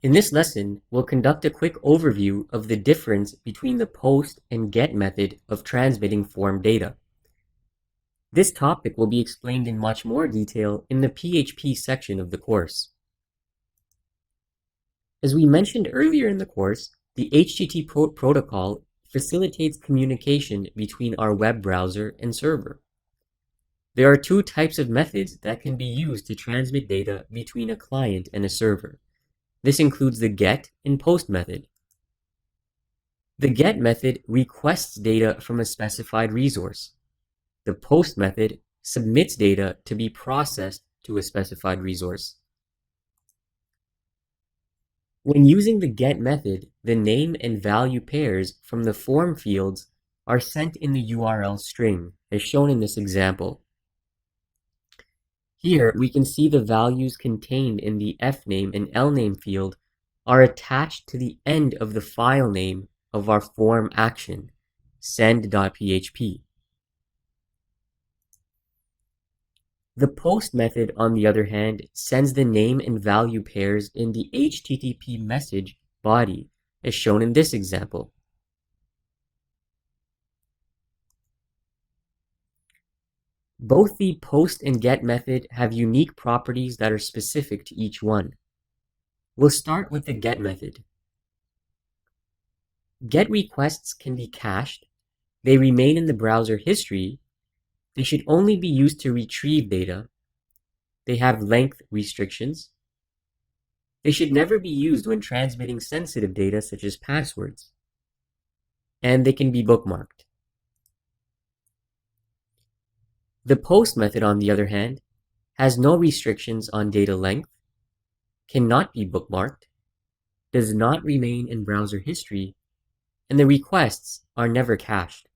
In this lesson, we'll conduct a quick overview of the difference between the post and get method of transmitting form data. This topic will be explained in much more detail in the PHP section of the course. As we mentioned earlier in the course, the HTTP protocol facilitates communication between our web browser and server. There are two types of methods that can be used to transmit data between a client and a server. This includes the get and post method. The get method requests data from a specified resource. The post method submits data to be processed to a specified resource. When using the get method, the name and value pairs from the form fields are sent in the URL string, as shown in this example. Here, we can see the values contained in the fname and lname field are attached to the end of the file name of our form action, send.php. The post method, on the other hand, sends the name and value pairs in the HTTP message body, as shown in this example. Both the post and get method have unique properties that are specific to each one. We'll start with the get method. Get requests can be cached, they remain in the browser history, they should only be used to retrieve data, they have length restrictions, they should never be used when transmitting sensitive data such as passwords, and they can be bookmarked. The post method, on the other hand, has no restrictions on data length, cannot be bookmarked, does not remain in browser history, and the requests are never cached.